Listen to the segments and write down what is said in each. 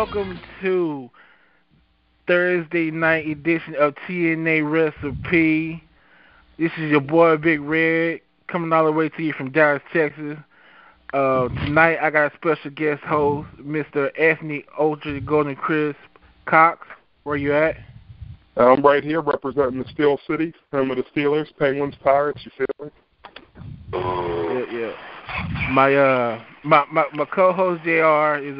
welcome to Thursday night edition of TNA Recipe. This is your boy Big Red coming all the way to you from Dallas, Texas. Tonight I got a special guest host, Mr. Anthony Ultra Golden Crisp Cox. Where you at? I'm right here representing the Steel City, home of the Steelers, Penguins, Pirates. You feel me? Yeah. My co-host JR is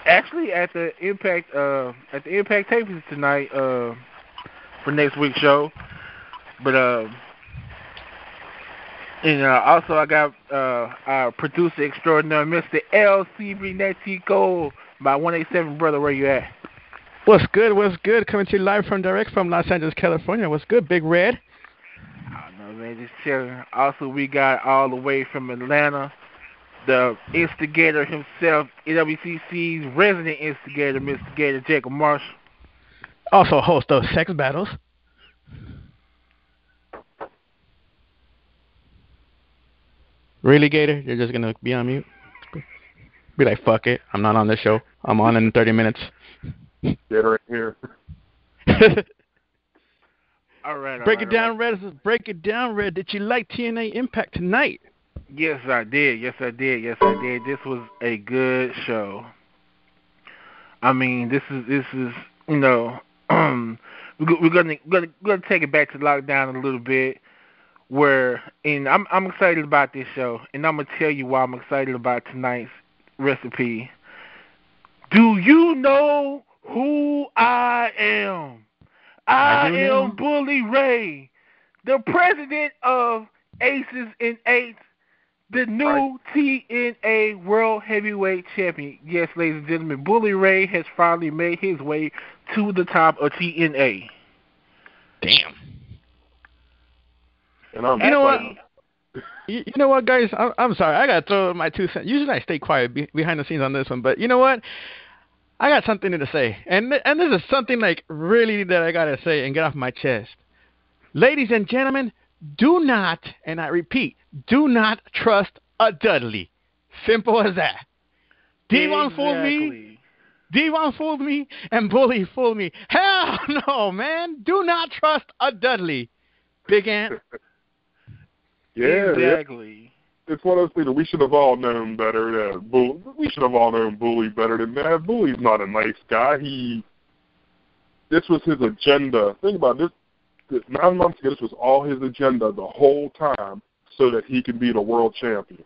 actually at the Impact tapings tonight for next week's show. But also I got our producer extraordinaire, Mr. EL.CIBERNETICO, my 187 brother. Where you at? What's good? Coming to you live from direct from Los Angeles, California. What's good, Big Red? I don't know, man, just chilling. Also, we got all the way from Atlanta, the instigator himself, NWCC's resident instigator, Mr. Gator Jacob Marshall. Also host of Sex Battles. Really, Gator? You're just going to be on mute? Be like, fuck it. I'm not on this show. I'm on in 30 minutes. Get right here. All right. Break it down, Red. Did you like TNA Impact tonight? Yes, I did. This was a good show. I mean, this is we're gonna take it back to lockdown a little bit. And I'm excited about this show, and I'm gonna tell you why I'm excited about tonight's recipe. Do you know who I am? I am Bully Ray, the president of Aces and Eights, the new TNA World Heavyweight Champion. Yes, ladies and gentlemen, Bully Ray has finally made his way to the top of TNA. Damn. And I'm you know what? You know what, guys? I'm sorry. I got to throw my 2 cents. Usually I stay quiet behind the scenes on this one, but you know what? I got something to say. And this is something like really that I got to say and get off my chest. Ladies and gentlemen, do not, and I repeat, do not trust a Dudley. Simple as that. D1 fooled me. D1 fooled me, and Bully fooled me. Hell no, man. Do not trust a Dudley. Big Ant. Yeah, exactly. It's one of those things that we should have all known better. We should have all known Bully better than that. Bully's not a nice guy. This was his agenda. Think about this. 9 months ago, this was all his agenda the whole time, so that he could be the world champion.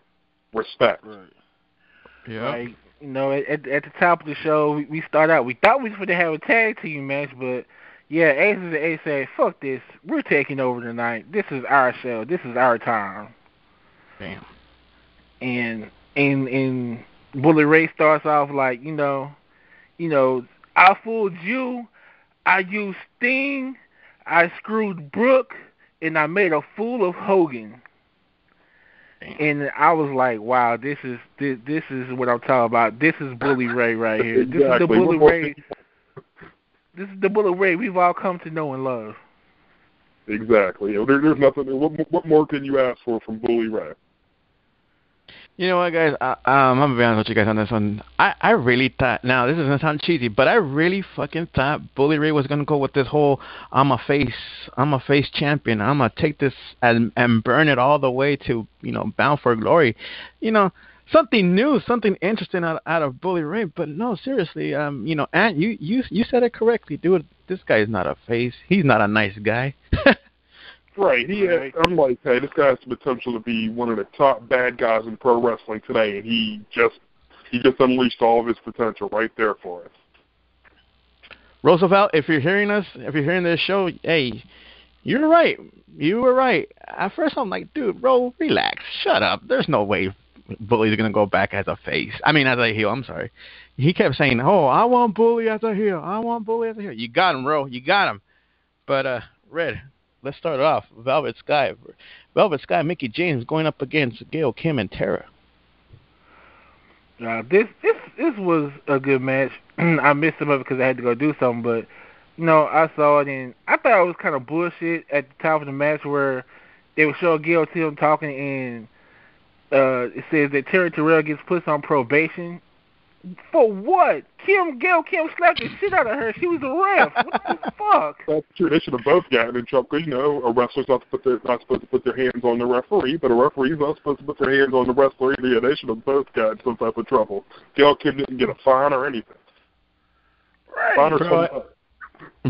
Respect. Right. Yeah. Like, at the top of the show, we start out. We thought we was going to have a tag team match, but yeah, Aces and Ace said, "Fuck this. We're taking over tonight. This is our show. This is our time." Damn. And Bully Ray starts off like, I fooled you, I used Sting, I screwed Brooke, and I made a fool of Hogan. Damn. And I was like, wow, this is what I'm talking about. This is Bully Ray right here. Exactly. This is the Bully Ray. This is the Bully Ray we've all come to know and love. Exactly. There's nothing. What more can you ask for from Bully Ray? You know what, guys? I'm going to be honest with you guys on this one. I really thought, now this is going to sound cheesy, but I really fucking thought Bully Ray was going to go with this whole, I'm a face champion. I'm going to take this and burn it all the way to, Bound for Glory. Something new, something interesting out of Bully Ray. But no, seriously, Ant, you said it correctly, dude. This guy is not a face. He's not a nice guy. Right. I'm like, hey, this guy has the potential to be one of the top bad guys in pro wrestling today, and he just unleashed all of his potential right there for us. Roosevelt, if you're hearing this show, hey, you're right. You were right. At first, I'm like, dude, bro, relax. Shut up. There's no way Bully's going to go back as a face. I mean, as a heel, I'm sorry. He kept saying, oh, I want Bully as a heel. I want Bully as a heel. You got him, bro. You got him. But, Red, let's start off. Velvet Sky, Mickey James going up against Gail Kim and Tara. This was a good match. I missed some of it because I had to go do something, but I saw it and I thought it was kind of bullshit at the top of the match where they would show Gail Kim talking and it says that Terry Terrell gets put on probation For what? Gail Kim slapped the shit out of her. She was a ref. What the fuck? That's true. They should have both gotten in trouble because, a wrestler's not supposed to put their hands on the referee, but a referee's not supposed to put their hands on the wrestler either. Yeah, they should have both gotten some type of trouble. Gail Kim didn't get a fine or anything. Right. Fine or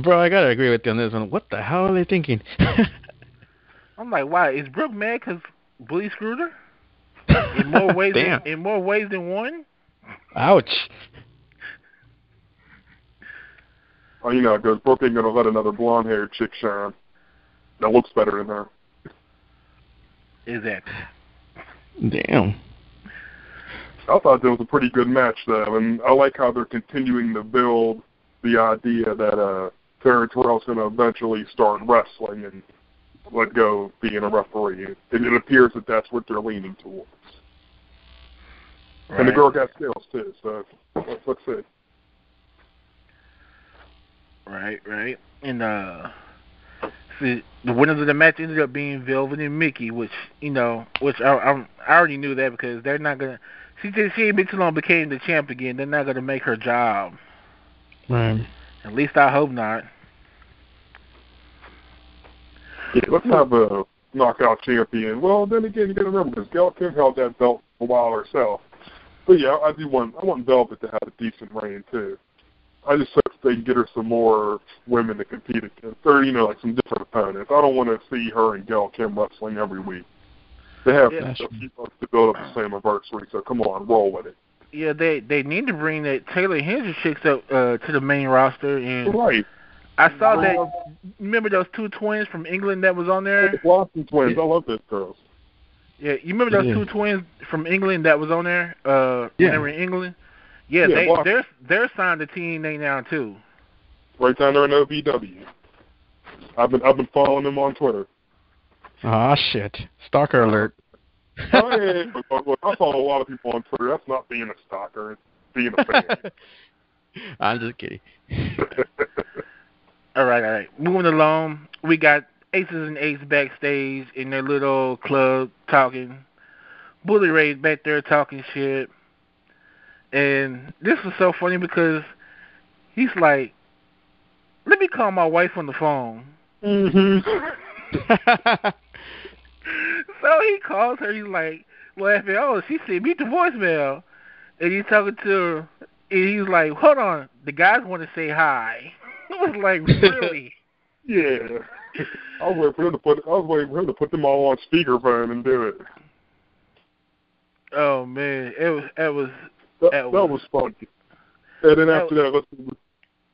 Bro, I gotta agree with you on this one. What the hell are they thinking? I'm like, why? Is Brooke mad because Bully screwed her? In more ways than one? Ouch. Oh, because Brooke ain't going to let another blonde-haired chick shine. That looks better than her. Exactly. Damn. I thought that was a pretty good match, though, and I like how they're continuing to build the idea that Terrence Terrell's going to eventually start wrestling and let go of being a referee. And it appears that that's what they're leaning towards. Right. And the girl got skills, too, so let's see. Right. And see, the winners of the match ended up being Velvet and Mickey, which I already knew that because they're not gonna. She ain't been too long became the champ again. They're not gonna make her job. Right. At least I hope not. Yeah, let's have a knockout champion. Well, then again, you got to remember because Gail Kim held that belt for a while herself. But yeah, I want Velvet to have a decent reign too. I just hope they can get her some more women to compete against, or like some different opponents. I don't want to see her and Gail Kim wrestling every week. They have to build up the same anniversary, so come on, roll with it. Yeah, they need to bring that Taylor Hendricks chicks up to the main roster. And right. I saw that. Remember those two twins from England that was on there? The Blossom twins. I love those girls. Yeah, you remember those two twins from England that was on there? When they were in England. Yeah, they're signed to TNA now too. Right down there in OVW. I've been following them on Twitter. Ah, shit. Stalker alert. Look, I follow a lot of people on Twitter. That's not being a stalker. It's being a fan. I'm just kidding. All right. Moving along, we got Aces and Ace backstage in their little club talking. Bully Ray's back there talking shit. And this was so funny because he's like, let me call my wife on the phone. Mm-hmm. So he calls her. He's like laughing. Oh, she sent me the voicemail. And he's talking to her. And he's like, hold on. The guys want to say hi. It was like, really? Yeah. I was waiting for him to put them all on speakerphone and do it. Oh man, that was fun. And then after that,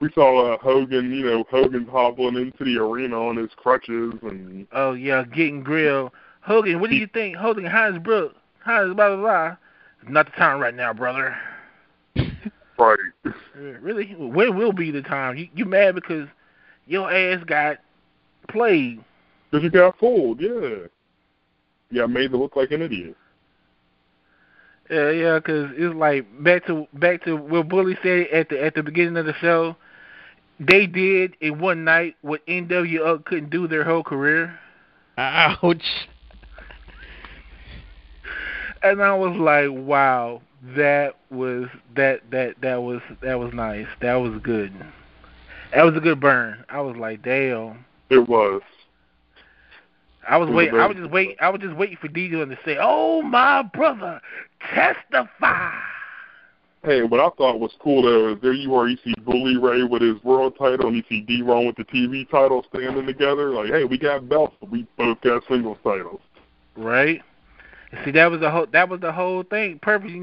we saw Hogan. Hogan's hobbling into the arena on his crutches and. Oh yeah, getting grilled. Hogan, what do you think? Hogan, how's Brooke? How's blah blah blah? Not the time right now, brother. Right. Really? When will be the time? You mad because your ass got played? Because you got fooled, yeah. You got made to look like an idiot. Yeah, because it's like back to what Bully said at the beginning of the show. They did in one night what NWO couldn't do their whole career. Ouch. And I was like, wow, that was nice. That was good. That was a good burn. I was like, damn. It was. I was just waiting for Diesel to say, "Oh my brother, testify." Hey, what I thought was cool though is there you are. You see Bully Ray with his world title, and you see D-Ron with the TV title standing together. Like, hey, we got belts, but we both got singles titles. Right. See, that was the whole thing. Purpose, they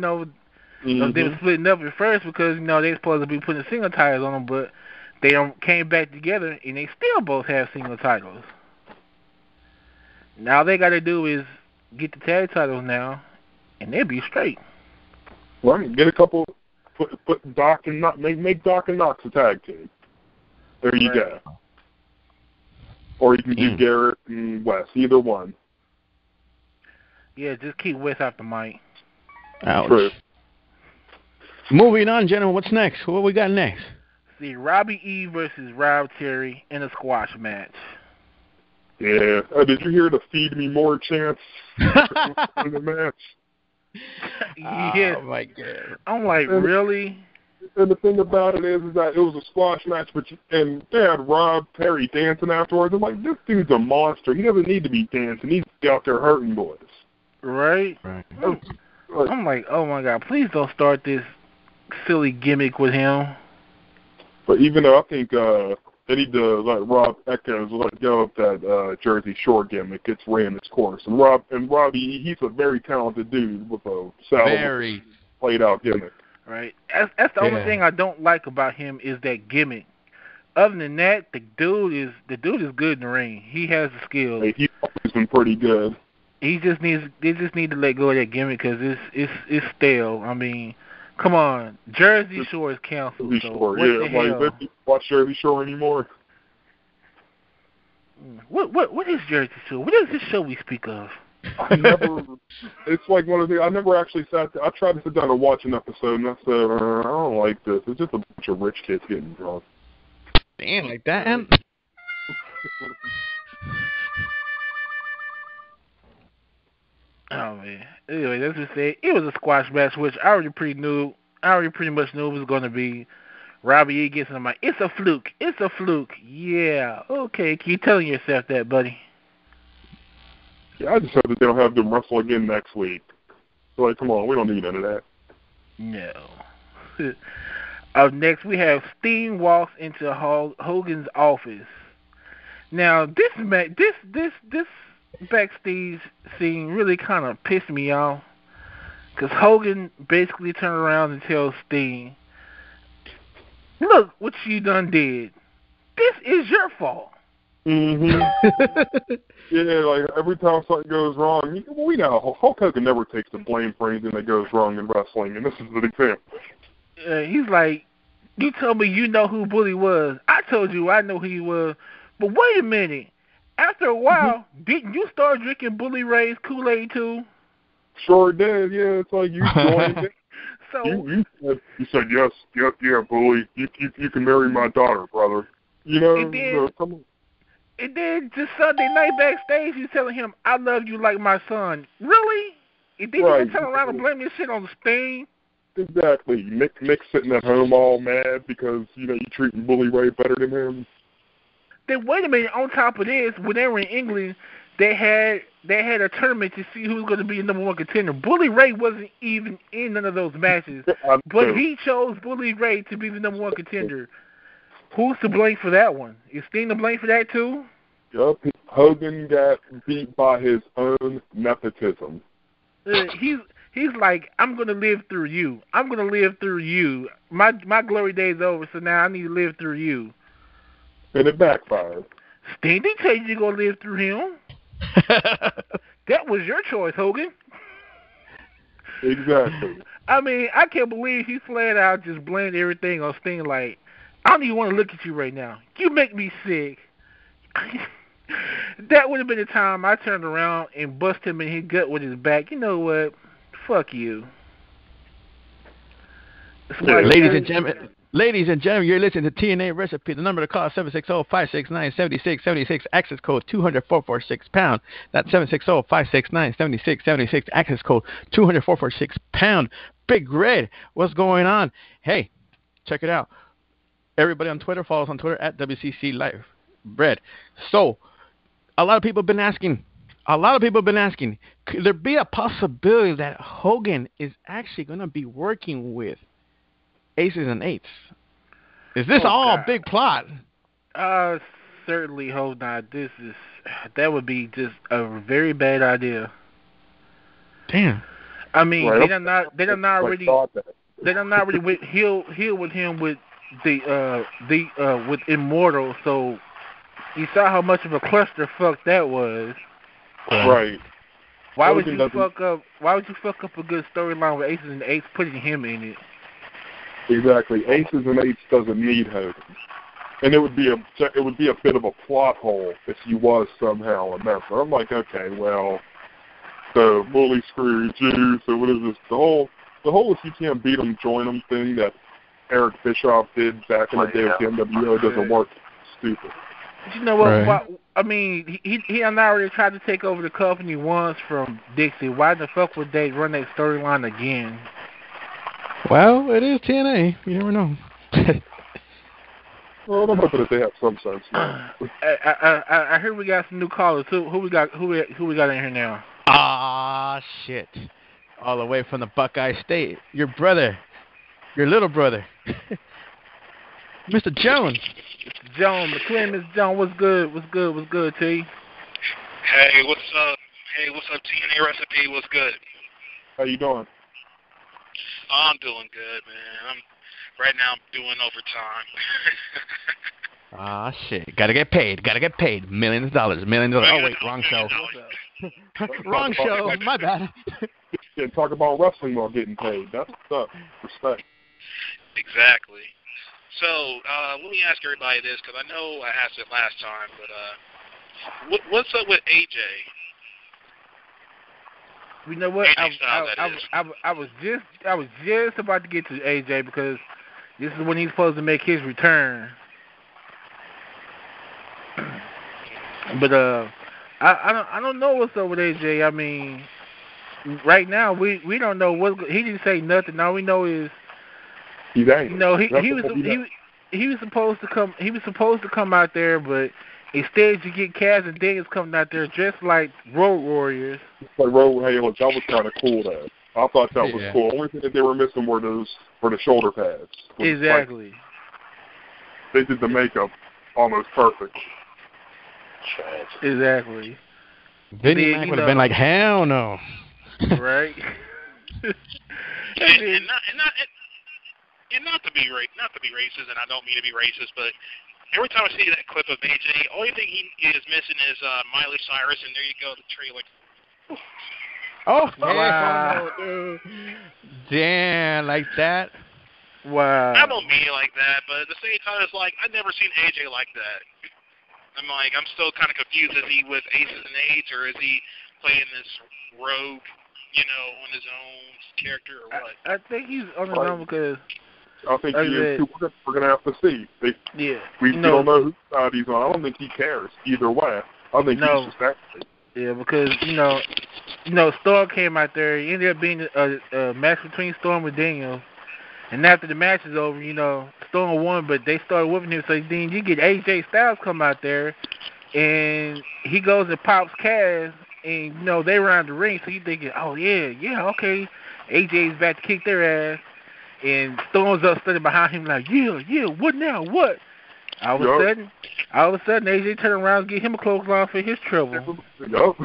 were splitting up at first because they were supposed to be putting single titles on them, but they came back together and they still both have single titles. Now they got to do is get the tag titles now, and they'll be straight. Right, get a couple, put Doc and Knox, make Doc and Knox a tag team. There you go. Or you can do Garrett and Wes, either one. Yeah, just keep Wes off the mic. Ouch. True. Moving on, gentlemen, what's next? What we got next? See, Robbie E versus Rob Terry in a squash match. Yeah. Did you hear the feed me more chants in the match? Yeah. Oh my god. I'm like, really? And the thing about it is that it was a squash match, and they had Rob Perry dancing afterwards. I'm like, this dude's a monster. He doesn't need to be dancing. He's out there hurting boys. Right? Right. I'm like, oh my god, please don't start this silly gimmick with him. But even though I think they need to let Rob Echoes let go of that Jersey Shore gimmick. It's ran its course. And Robbie, he's a very talented dude with a Very played out gimmick. Right? That's the only thing I don't like about him is that gimmick. Other than that, the dude is good in the ring. He has the skills. Hey, he's always been pretty good. They just need to let go of that gimmick because it's stale. I mean, come on, Jersey Shore is canceled. Jersey So Shore, what the hell? Like, they don't watch Jersey Shore anymore. What is Jersey Shore? What is this show we speak of? It's like one of the, I never actually sat there. I tried to sit down and watch an episode, and I said, I don't like this. It's just a bunch of rich kids getting drunk. damn like that. And Oh man. Anyway, let's just say it was a squash match, which I already pretty much knew it was going to be. Robbie E gets in my, it's a fluke. It's a fluke. Yeah. Okay. Keep telling yourself that, buddy. Yeah, I just hope that they don't have them wrestle again next week. Like, come on, we don't need none of that. No. Up next, we have Steen walks into Hogan's office. Now, this backstage scene really kind of pissed me off because Hogan basically turned around and tells Steen, "Look what you done did. This is your fault." Mm-hmm. Yeah, like every time something goes wrong, we know Hulk Hogan never takes the blame for anything that goes wrong in wrestling, and this is an example. He's like, "You told me you know who Bully was. I told you I know who he was. But wait a minute. After a while, didn't you start drinking Bully Ray's Kool-Aid too?" Sure did. Yeah, it's like you joined it. So you said yes, Bully. You can marry my daughter, brother. You know, come on. And then just Sunday night backstage, he's telling him, "I love you like my son." Really? And then you turn around and blame this shit on Sting? Exactly. Mick's sitting at home all mad because, you're treating Bully Ray better than him. Then wait a minute, on top of this, when they were in England, they had a tournament to see who was going to be the number one contender. Bully Ray wasn't even in none of those matches, but he chose Bully Ray to be the number one contender. Who's to blame for that one? Is Sting to blame for that too? Yup. Hogan got beat by his own nepotism. He's like, "I'm going to live through you. I'm going to live through you. My glory days over, so now I need to live through you." And it backfired. Sting didn't tell you you're going to live through him. That was your choice, Hogan. Exactly. I mean, I can't believe he flat out just blamed everything on Sting. Like, "I don't even want to look at you right now. You make me sick." That would have been the time I turned around and bust him in his gut with his back. You know what? Fuck you. Ladies and gentlemen, you're listening to TNA Recipe. The number to call is 760-569-7676. Access code 200-446-pound. That's 760-569-7676. Access code 200-446-pound. Big Red, what's going on? Hey, check it out. Everybody on Twitter, follow us on Twitter at WCC Live Bread. So, a lot of people have been asking, could there be a possibility that Hogan is actually going to be working with Aces and Eights? Is this all a big plot? Certainly hope not. That would be just a very bad idea. Damn. I mean, right. they done not already went heel with him with with Immortal. So you saw how much of a clusterfuck that was. Right. Why would you fuck up a good storyline with Aces and Eights, putting him in it? Exactly. Aces and Eights doesn't need Hogan, and it would be a bit of a plot hole if he was somehow a member. I'm like, okay, well, so Bully screwed you. So what is this? The whole if you can't beat them, join them thing that Eric Bischoff did back in the day with the NWO doesn't work. Stupid. But you know what? Right. I mean, he already tried to take over the company once from Dixie. Why the fuck would they run that storyline again? Well, it is TNA. You never know. Well, I'm hoping that they have some sense now. I heard we got some new callers. Who we got? Who we got in here now? Ah, shit! All the way from the Buckeye State. Your brother, your little brother, Mr. Jones. Mr. Jones, the twin, Mr. Jones. What's good? What's good? What's good, T? Hey, what's up? Hey, what's up, TNA Recipe? What's good? How you doing? I'm doing good, man. Right now I'm doing overtime. Ah, shit. Gotta get paid. Gotta get paid. Millions of dollars. Millions of dollars. Oh, wait, wrong show. Wrong show. My bad. Yeah, talk about wrestling while getting paid. That's what's up. Respect. Exactly. So, let me ask everybody this, because I know I asked it last time, but what's up with AJ? You know what? I was just about to get to AJ because this is when he's supposed to make his return. But I don't know what's up with AJ. I mean, right now we don't know what he didn't say nothing. All we know is he's angry. You know, he was supposed to come. He was supposed to come out there, but instead you get Kaz and Daniels coming out there dressed like Road Warriors. Like hey, look, that was kind of cool. That I thought that was cool. Only thing that they were missing were the shoulder pads. Exactly. They did the makeup almost perfect. Exactly. Vinny Mac would have been like, hell no. Right. And not to be racist, and I don't mean to be racist, but every time I see that clip of AJ, only thing he is missing is Miley Cyrus, and there you go, the tree. Like, oh wow, dude. Damn, like that. Wow. I don't mean it like that, but at the same time, it's like I've never seen AJ like that. I'm still kind of confused. Is he with Aces and Eights, or is he playing this rogue, on his own character, or what? I think he's on his own because I think he is too. We're gonna have to see. We don't know whose side he's on. I don't think he cares either way. I think he's just acting. Yeah, because Storm came out there. It ended up being a match between Storm and Daniels. And after the match is over, Storm won, but they started whooping him. So then you get AJ Styles come out there, and he goes and pops Kaz, and they around the ring. So you thinking, oh yeah, okay, AJ's back to kick their ass, and Storm's up standing behind him like, yeah, what now? What? All of a sudden, AJ turned around and get him a clothesline for his trouble. Yup.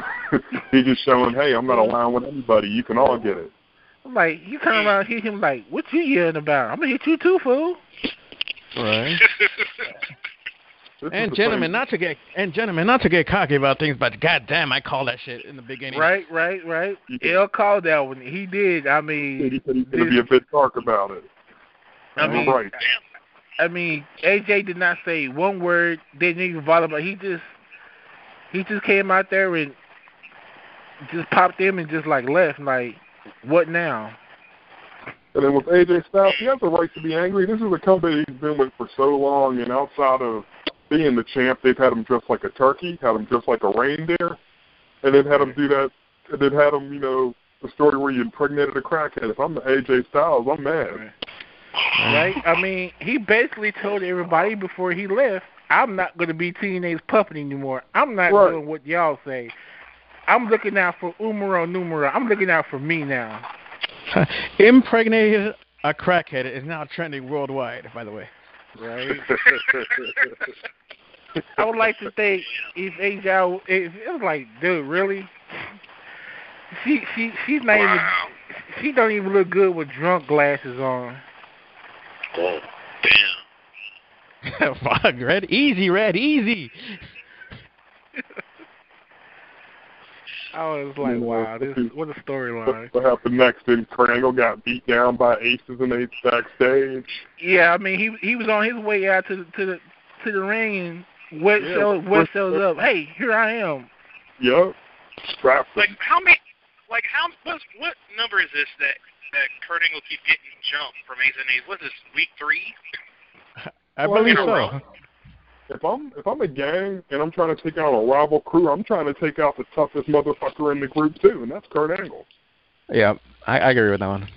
He's just showing, hey, I'm not allowing with anybody. You can all get it. I'm like, you turn around and hit him like, what you yelling about? I'm going to hit you too, fool. Right. And gentlemen, not to get cocky about things, but goddamn, I call that shit in the beginning. Right. El called that one. He did. I mean, he said he's going to be a bit dark about it. I mean, AJ did not say one word. Didn't even bother, but he just came out there and just popped him and just like left. Like, what now? And then with AJ Styles, he has the right to be angry. This is a company he's been with for so long, and outside of being the champ, they've had him dressed like a turkey, had him dressed like a reindeer, and then had him do that, and then had him, the story where you impregnated a crackhead. If I'm the AJ Styles, I'm mad. Right? I mean, he basically told everybody before he left, I'm not going to be TNA's puppet anymore. I'm not doing what y'all say. I'm looking out for numero. I'm looking out for me now. Impregnated a crackhead is now trending worldwide, by the way. Right? I would like to think if AJ, it was like, dude, really? She's not even. She don't even look good with drunk glasses on. Oh, damn. Fuck, Red, easy. I was like, wow, what a storyline. What happened next? Then Kurt Angle got beat down by Aces and Eights backstage. Yeah, I mean, he was on his way out to the ring, and West shows up. Hey, here I am. Yep. Strapped. What number is this that Kurt Angle keeps getting jumped from Aces and Eights? What is this, week 3? I believe so. if I'm a gang and I'm trying to take out a rival crew, I'm trying to take out the toughest motherfucker in the group too, and that's Kurt Angle. Yeah, I agree with that one.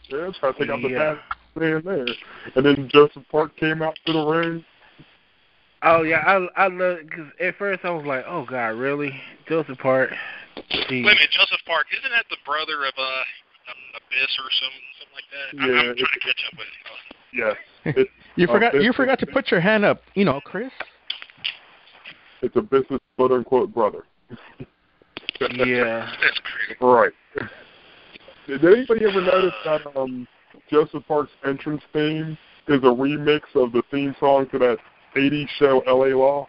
Yeah, I'm trying to take out the bad man there. And then Joseph Park came out to the ring. Oh yeah, I love because at first I was like, oh God, really, Joseph Park? Wait a minute, Joseph Park, isn't that the brother of Abyss or something like that? Yeah, I'm trying to catch up with it. Yeah. You forgot to put your hand up, Chris. It's Abyss's quote unquote brother. Yeah. That's crazy. Right. Did anybody ever notice that Joseph Park's entrance theme is a remix of the theme song to that 80s show L.A. Law?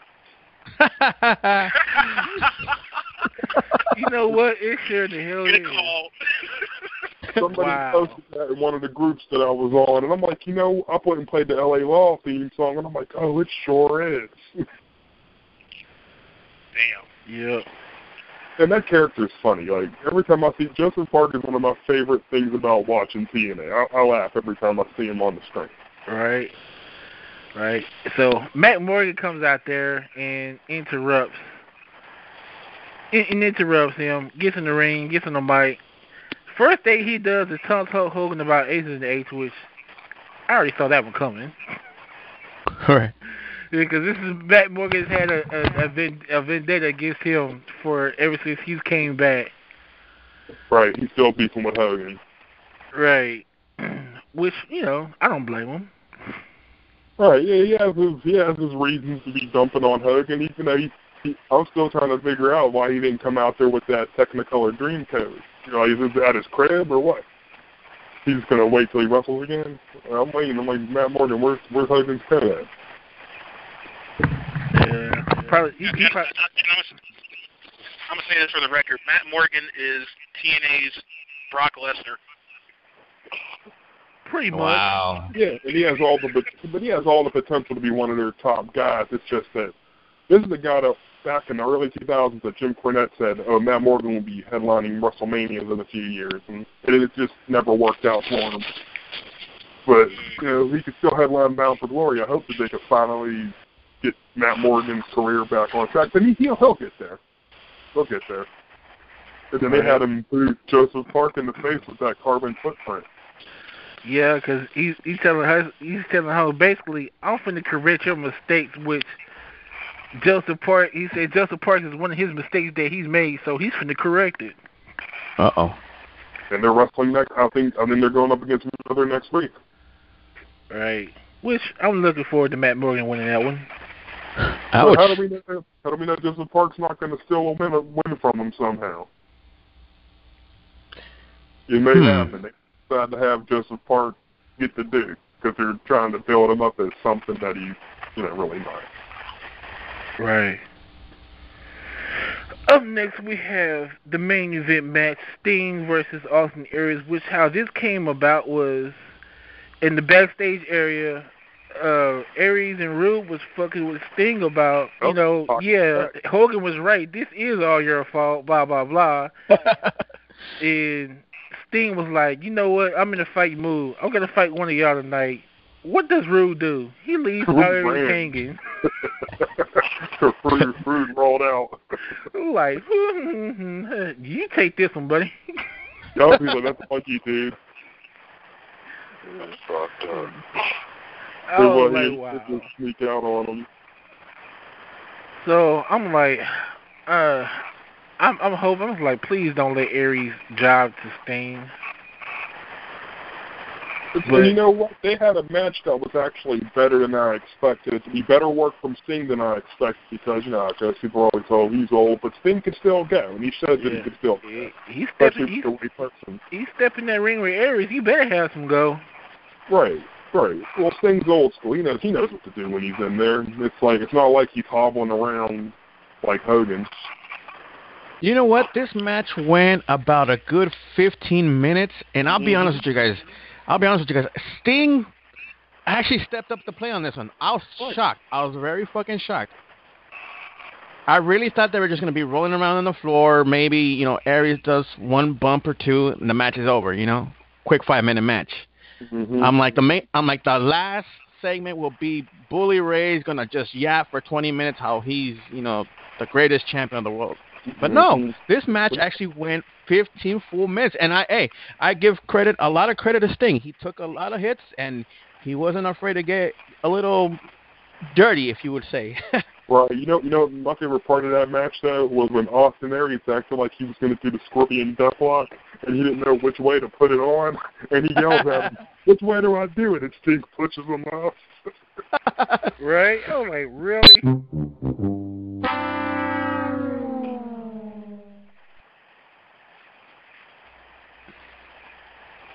You know what? It sure the hell Good is. call. Somebody Wow. posted that in one of the groups that I was on, and I'm like, I went and played the L.A. Law theme song, and I'm like, oh, it sure is. Damn. Yep. And that character's funny. Like, every time I see Joseph Park is one of my favorite things about watching TNA. I laugh every time I see him on the screen. Right. Right. So Matt Morgan comes out there and interrupts him, gets in the ring, gets on the mic. First thing he does is tell Hulk Hogan about Aces and Eights, which I already saw that one coming. Right. Because this is Matt Morgan's had a vendetta against him for ever since he's came back. Right, he's still beefing with Hogan. Right. Which, I don't blame him. Right, yeah, he has his reasons to be dumping on Hogan, even though I'm still trying to figure out why he didn't come out there with that Technicolor Dream Code. Is it at his crib or what? He's just going to wait till he wrestles again? I'm waiting. I'm like, Matt Morgan, where's Hogan's code at? Yeah, probably. I'm going to say this for the record. Matt Morgan is TNA's Brock Lesnar. Pretty much. Wow. Yeah, and he has all the potential to be one of their top guys. It's just that this is the guy that back in the early 2000s that Jim Cornette said, "Oh, Matt Morgan will be headlining WrestleMania in a few years," and it just never worked out for him. But he could still headline Bound for Glory. I hope that they could finally get Matt Morgan's career back on track. But he'll get there. He'll get there. And then they had him boot Joseph Park in the face with that carbon footprint. Yeah, because he's telling her basically, I'm finna correct your mistakes, which Joseph Park, he said Joseph Park is one of his mistakes that he's made, so he's finna correct it. Uh-oh. And they're wrestling next. I think they're going up against each other next week. Right. Which I'm looking forward to Matt Morgan winning that one. So how do we know Joseph Park's not going to steal a win from him somehow? It may happen. They decide to have Joseph Park get the due because they're trying to build him up as something that he's really not. Right. Up next, we have the main event match, Sting versus Austin Aries, which how this came about was in the backstage area, Aries and Rude was fucking with Sting about, Hogan was right, this is all your fault, blah, blah, blah. And Sting was like, you know what, I'm in a fight mood. I'm going to fight one of y'all tonight. What does Rude do? He leaves Aries hanging. Rude rolled out. Like, you take this one, buddy. Y'all people, that's funky, dude. Oh, like, wow. He sneak out on him. So I'm like, I'm hoping. I'm like, please don't let Aries drive to Sting. But you know what? They had a match that was actually better than I expected. It to be better work from Sting than I expected because, because people are always told he's old, but Sting can still go, and he says that he can still go. He stepped in that ring with Aries. He better have some go. Right. Well, Sting's old school. He knows what to do when he's in there. It's not like he's hobbling around like Hogan. You know what? This match went about a good 15 minutes, and I'll be honest with you guys. Sting actually stepped up to play on this one. I was shocked. I was very fucking shocked. I really thought they were just going to be rolling around on the floor. Maybe, Aries does one bump or two, and the match is over, Quick 5-minute match. Mm-hmm. I'm like the last segment will be Bully Ray's gonna just yap for 20 minutes how he's, the greatest champion of the world. But no, this match actually went 15 full minutes, and I give a lot of credit to Sting. He took a lot of hits, and he wasn't afraid to get a little dirty, if you would say. Right. My favorite part of that match, though, was when Austin Aries acted like he was going to do the Scorpion Deathlock, and he didn't know which way to put it on, and he yells at him, "Which way do I do it?" And Sting pushes him off. Right? I was like, really?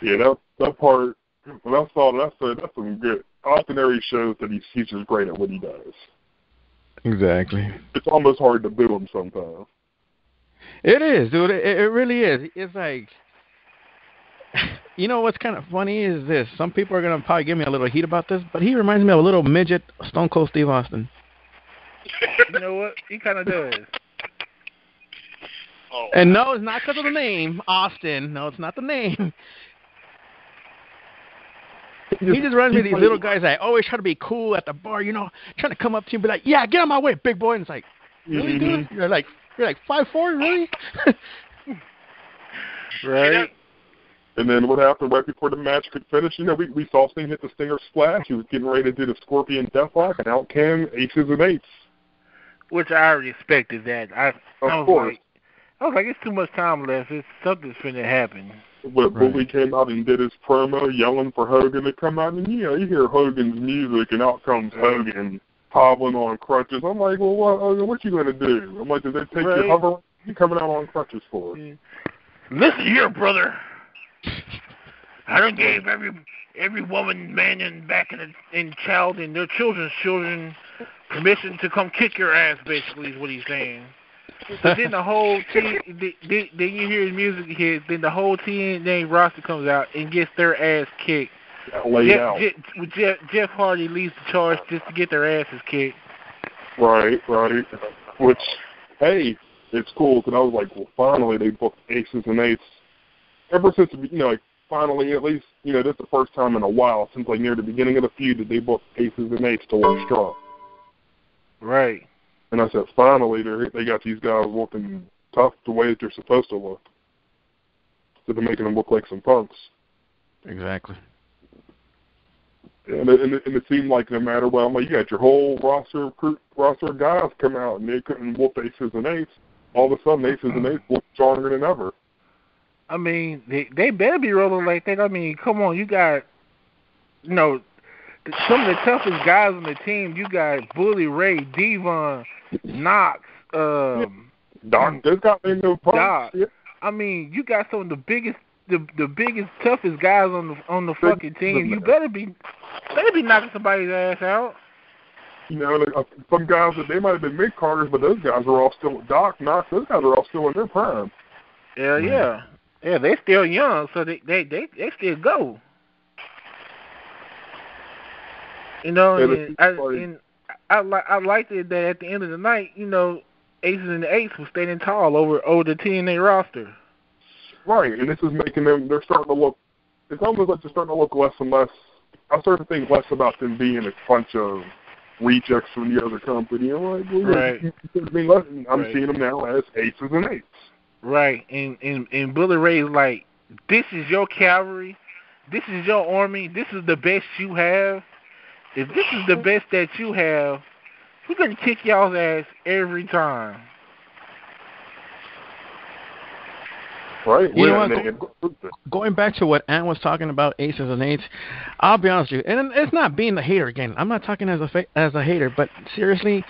Yeah, that part, when I saw that, I said, that's some good. Austin Aries shows that he's just great at what he does. Exactly. It's almost hard to boo him sometimes. It is, dude. It really is. It's like, what's kind of funny is this. Some people are going to probably give me a little heat about this, but he reminds me of a little midget Stone Cold Steve Austin. You know what? He kind of does. Oh. And no, it's not because of the name, Austin. No, it's not the name. He just reminds me of these little guys that always try to be cool at the bar, trying to come up to you and be like, "Yeah, get on my way, big boy." And it's like, really, dude? You're like 5'4", really? Right. And then what happened right before the match could finish? We saw Sting hit the Stinger Splash. He was getting ready to do the Scorpion Deathlock, and out came Aces and Eights. Which I already expected that. I was like, it's too much time left. Something's finna happen. But Bully came out and did his promo, yelling for Hogan to come out, and you hear Hogan's music, and out comes Hogan hobbling on crutches. I'm like, well, what you gonna do? I'm like, did they take your hover? You coming out on crutches for? Yeah. Listen here, brother. I done gave every woman, man, and back and child and their children's children permission to come kick your ass. Basically, is what he's saying. But then the whole team, then you hear his music hit, then the whole TNA roster comes out and gets their ass kicked. Jeff Hardy leads the charge just to get their asses kicked. Right. Which, hey, it's cool because I was like, well, finally they booked Aces and Eights. Ever since, finally, at least, this is the first time in a while since near the beginning of the feud that they booked Aces and Eights to look strong. Right. And I said, finally, they got these guys looking tough the way that they're supposed to look. So they're making them look like some punks. Exactly. And it seemed like no matter what, you got your whole roster of guys come out, and they couldn't whoop Aces and Eights. All of a sudden, Aces and Eights look stronger than ever. I mean, they better be rolling like that. I mean, come on, you got, some of the toughest guys on the team. You got Bully Ray, Devon, Knox, Doc. There's got to be no punks. Doc. Yeah. I mean, you got some of the biggest, toughest guys on the fucking team. You better be knocking somebody's ass out. Some guys that they might have been mid-carders, but those guys are all still Doc, Knox. Those guys are all still in their prime. Yeah. They still young, so they still go. And I liked it that at the end of the night, Aces and the Eights was standing tall over the TNA roster. Right, and this is making them. They're starting to look. It's almost like they're starting to look less and less. I started to think less about them being a bunch of rejects from the other company. I'm like, well, right. I'm seeing them now as Aces and Eights. Right, and Bully Ray's like, this is your cavalry, this is your army, this is the best you have. If this is the best that you have, we're gonna kick y'all's ass every time. Right. Going back to what Ant was talking about, Aces and Eights, I'll be honest with you, and it's not being the hater again. I'm not talking as a hater, but seriously,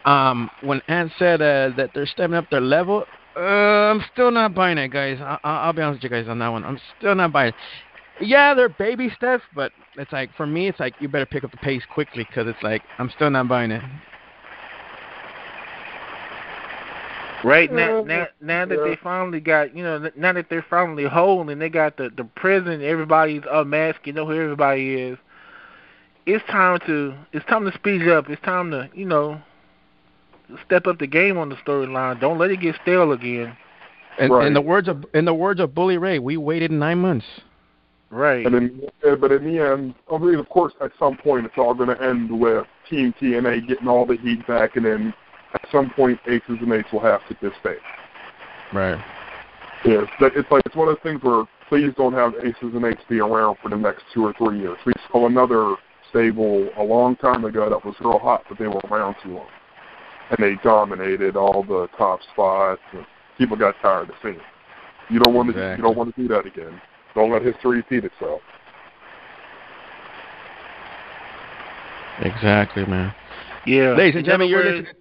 when Ant said that they're stepping up their level, I'm still not buying it, guys. I'll be honest with you guys on that one. I'm still not buying it. Yeah, they're baby steps, but it's like, for me, it's like you better pick up the pace quickly because it's like I'm still not buying it. Right, now that they finally got, now that they're finally whole and they got the president, everybody's unmasked, who everybody is. It's time to speed up. It's time to, step up the game on the storyline. Don't let it get stale again. And in the words of Bully Ray, we waited 9 months. Right. And then, but in the end, I mean, of course, at some point, it's all going to end with Team TNA getting all the heat back, and then at some point, Aces and Eights will have to disband. Right. Yes, it's one of those things where please don't have Aces and Eights be around for the next 2 or 3 years. We saw another stable a long time ago that was real hot, but they were around too long, and they dominated all the top spots. And people got tired of seeing it. You don't want to do that again. Don't let history repeat itself. Exactly, man. Yeah. Ladies and gentlemen, you're listening.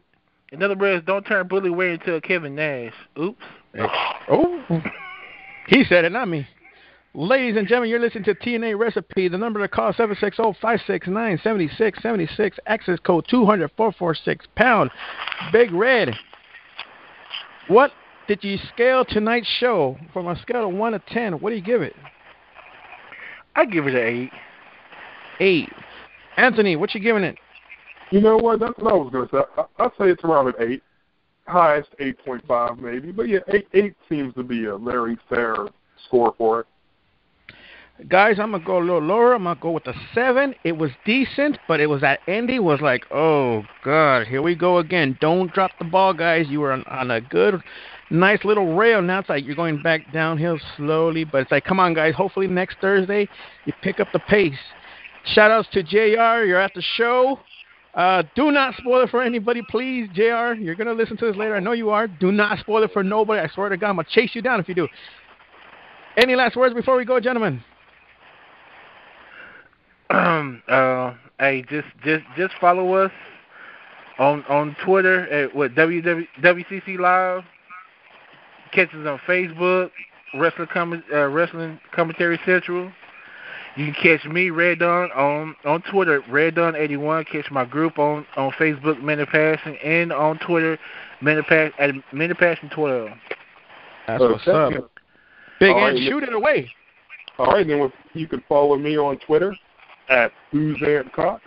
In other words, don't turn Bully Ray into a Kevin Nash. Oops. Oh. He said it, not me. Ladies and gentlemen, you're listening to TNA Recipe. The number to call 760-569-7676. Access code 200-446 #. Big Red. What did you scale tonight's show from a scale of 1 to 10? What do you give it? I give it an 8. 8. Anthony, what you giving it? You know what? That's what I was going to say. I'd say it's around an 8. Highest 8.5 maybe. But yeah, 8 seems to be a very fair score for it. Guys, I'm going to go a little lower. I'm going to go with a 7. It was decent, but it was that Andy was like, oh, God, here we go again. Don't drop the ball, guys. You were on a good, nice little rail. Now it's like you're going back downhill slowly. But it's like, come on, guys. Hopefully next Thursday you pick up the pace. Shout-outs to JR. You're at the show. Do not spoil it for anybody, please, JR. You're going to listen to this later. I know you are. Do not spoil it for nobody. I swear to God, I'm going to chase you down if you do. Any last words before we go, gentlemen? Hey, just follow us on Twitter at WCC Live. Catch us on Facebook, Wrestling Commentary Central. You can catch me, Red Dawn, on Twitter, RedDawn81. Catch my group on Facebook, Men of Passion, and on Twitter, Men of Passion 12. That's what's up. Big Ant, shoot it away. All right, then you can follow me on Twitter at Who'sAntCox.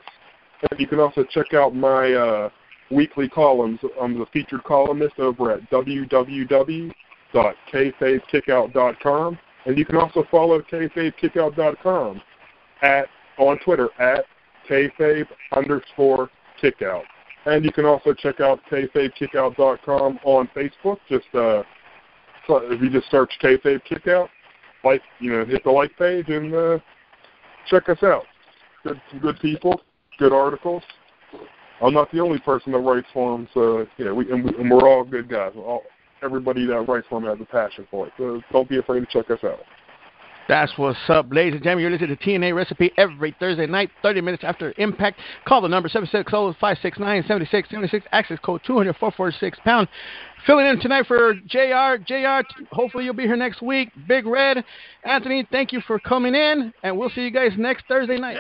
And you can also check out my weekly columns. I'm the featured columnist over at www.kayfabekickout.com. And you can also follow kayfabekickout.com on Twitter at kayfabe_kickout. And you can also check out kayfabekickout.com on Facebook. Just if you just search Kayfabe Kickout, hit the like page and check us out. Some good people, good articles. I'm not the only person that writes for them, so yeah, we're all good guys. Everybody that writes for them has a passion for it. So don't be afraid to check us out. That's what's up, ladies and gentlemen. You're listening to TNA Recipe every Thursday night, 30 minutes after Impact. Call the number 760-569-7676. Access code 200-446 #. Filling in tonight for JR. JR, hopefully you'll be here next week. Big Red. Anthony, thank you for coming in, and we'll see you guys next Thursday night.